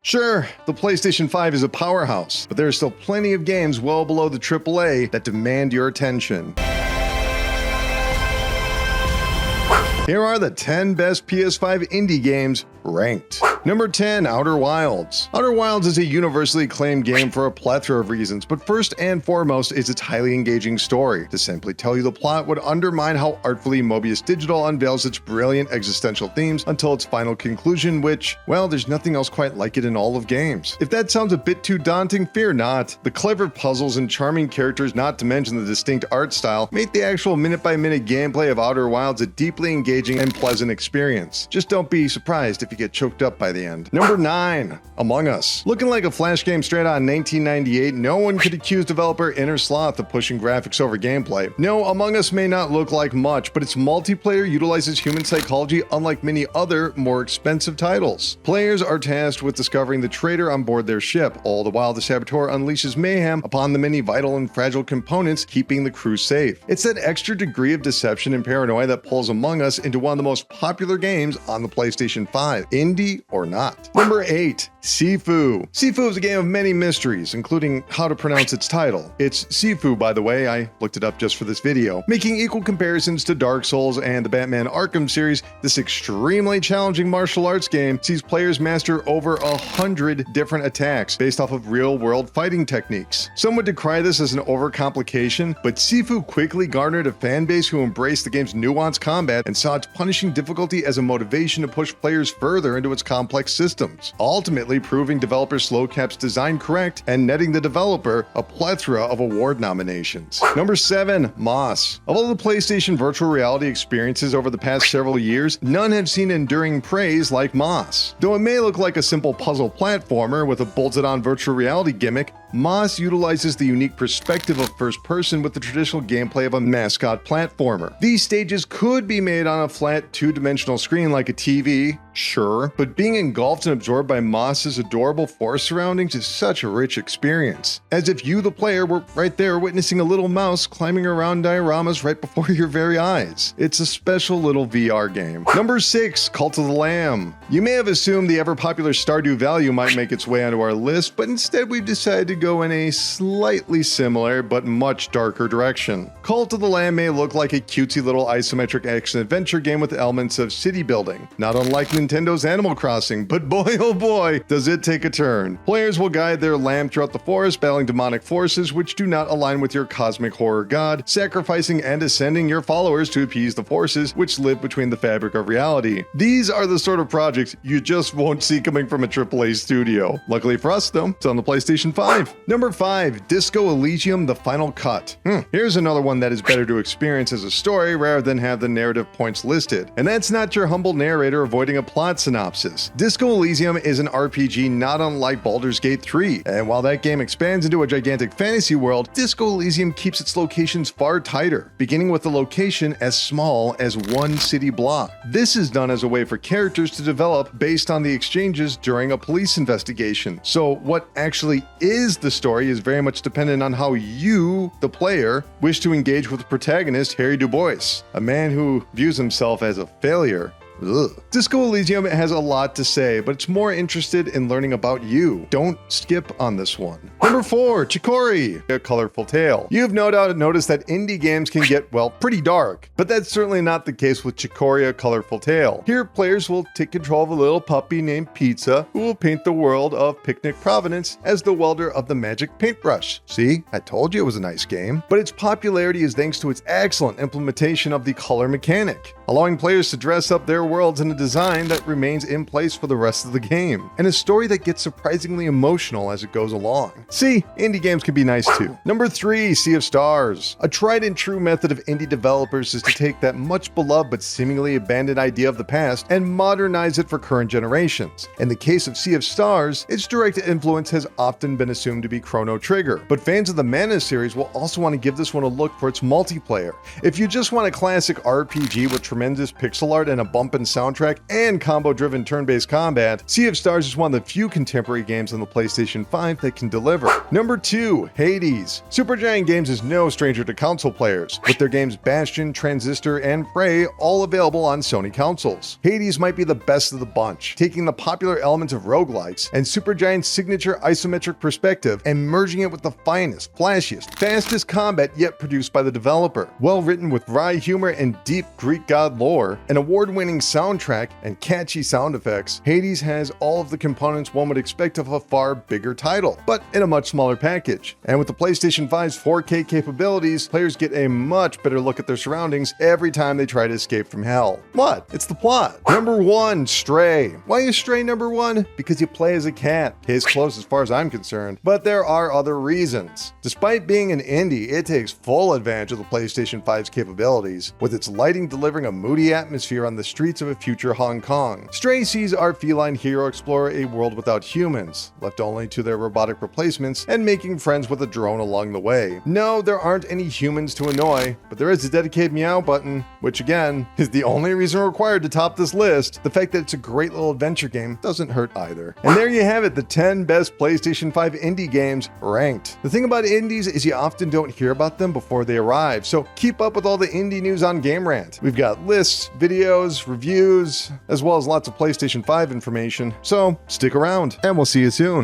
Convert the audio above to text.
Sure, the PlayStation 5 is a powerhouse, but there are still plenty of games well below the AAA that demand your attention. Here are the 10 best PS5 indie games ranked. Number 10, Outer Wilds. Outer Wilds is a universally acclaimed game for a plethora of reasons, but first and foremost is its highly engaging story. To simply tell you the plot would undermine how artfully Mobius Digital unveils its brilliant existential themes until its final conclusion, which, well, there's nothing else quite like it in all of games. If that sounds a bit too daunting, fear not. The clever puzzles and charming characters, not to mention the distinct art style, make the actual minute-by-minute gameplay of Outer Wilds a deeply engaging and pleasant experience. Just don't be surprised if you get choked up by the end. Number 9, Among Us. Looking like a Flash game straight out in 1998, no one could accuse developer Inner Sloth of pushing graphics over gameplay. No, Among Us may not look like much, but its multiplayer utilizes human psychology unlike many other, more expensive titles. Players are tasked with discovering the traitor on board their ship, all the while the saboteur unleashes mayhem upon the many vital and fragile components keeping the crew safe. It's that extra degree of deception and paranoia that pulls Among Us into one of the most popular games on the PlayStation 5, indie or not. Number 8, Sefue. Sefue is a game of many mysteries, including how to pronounce its title. It's Sefue, by the way, I looked it up just for this video. Making equal comparisons to Dark Souls and the Batman Arkham series, this extremely challenging martial arts game sees players master over 100 different attacks based off of real-world fighting techniques. Some would decry this as an overcomplication, but Sefue quickly garnered a fan base who embraced the game's nuanced combat and saw its punishing difficulty as a motivation to push players further into its complex systems, ultimately proving developer Slowcap's design correct and netting the developer a plethora of award nominations. Number 7, Moss. Of all the PlayStation virtual reality experiences over the past several years, none have seen enduring praise like Moss. Though it may look like a simple puzzle platformer with a bolted-on virtual reality gimmick, Moss utilizes the unique perspective of first person with the traditional gameplay of a mascot platformer. These stages could be made on a flat two-dimensional screen like a TV, sure, but being engulfed and absorbed by Moss's adorable forest surroundings is such a rich experience. As if you, the player, were right there witnessing a little mouse climbing around dioramas right before your very eyes. It's a special little VR game. Number 6, Cult of the Lamb. You may have assumed the ever-popular Stardew Valley might make its way onto our list, but instead we've decided to go in a slightly similar but much darker direction. Cult of the Lamb may look like a cutesy little isometric action-adventure game with elements of city building, not unlike Nintendo's Animal Crossing, but boy oh boy, does it take a turn. Players will guide their lamb throughout the forest, battling demonic forces which do not align with your cosmic horror god, sacrificing and ascending your followers to appease the forces which live between the fabric of reality. These are the sort of projects you just won't see coming from a AAA studio. Luckily for us though, it's on the PlayStation 5. Number 5, Disco Elysium: The Final Cut. Here's another one that is better to experience as a story rather than have the narrative points listed. And that's not your humble narrator avoiding a plot synopsis. Disco Elysium is an RPG not unlike Baldur's Gate 3, and while that game expands into a gigantic fantasy world, Disco Elysium keeps its locations far tighter, beginning with a location as small as one city block. This is done as a way for characters to develop based on the exchanges during a police investigation. So what actually is the story is very much dependent on how you, the player, wish to engage with the protagonist, Harry Du Bois, a man who views himself as a failure. Ugh. Disco Elysium has a lot to say, but it's more interested in learning about you. Don't skip on this one. Number 4, Choria: A Colorful Tale. You've no doubt noticed that indie games can get, well, pretty dark, but that's certainly not the case with Choria: A Colorful Tale. Here, players will take control of a little puppy named Pizza, who will paint the world of Picnic Providence as the welder of the magic paintbrush. See, I told you it was a nice game. But its popularity is thanks to its excellent implementation of the color mechanic, allowing players to dress up their worlds in a design that remains in place for the rest of the game, and a story that gets surprisingly emotional as it goes along. See, indie games can be nice too. Number 3, Sea of Stars. A tried and true method of indie developers is to take that much beloved but seemingly abandoned idea of the past and modernize it for current generations. In the case of Sea of Stars, its direct influence has often been assumed to be Chrono Trigger, but fans of the Mana series will also want to give this one a look for its multiplayer. If you just want a classic RPG with tremendous pixel art and a bump bumpin' soundtrack and combo-driven turn-based combat, Sea of Stars is one of the few contemporary games on the PlayStation 5 that can deliver. Number 2, Hades. Supergiant Games is no stranger to console players, with their games Bastion, Transistor, and Prey all available on Sony consoles. Hades might be the best of the bunch, taking the popular elements of roguelikes and Supergiant's signature isometric perspective and merging it with the finest, flashiest, fastest combat yet produced by the developer. Well written with wry humor and deep Greek god lore, an award-winning soundtrack, and catchy sound effects, Hades has all of the components one would expect of a far bigger title, but in a much smaller package. And with the PlayStation 5's 4K capabilities, players get a much better look at their surroundings every time they try to escape from hell. What? It's the plot. Number 1, Stray. Why is Stray number 1? Because you play as a cat. Case closed as far as I'm concerned. But there are other reasons. Despite being an indie, it takes full advantage of the PlayStation 5's capabilities, with its lighting delivering a moody atmosphere on the streets of a future Hong Kong. Stray sees our feline hero explore a world without humans, left only to their robotic replacements, and making friends with a drone along the way. No, there aren't any humans to annoy, but there is a dedicated meow button, which again, is the only reason required to top this list. The fact that it's a great little adventure game doesn't hurt either. And there you have it, the 10 best PlayStation 5 indie games ranked. The thing about indies is you often don't hear about them before they arrive, so keep up with all the indie news on Game Rant. We've got lists, videos, reviews, as well as lots of PlayStation 5 information, so stick around, and we'll see you soon.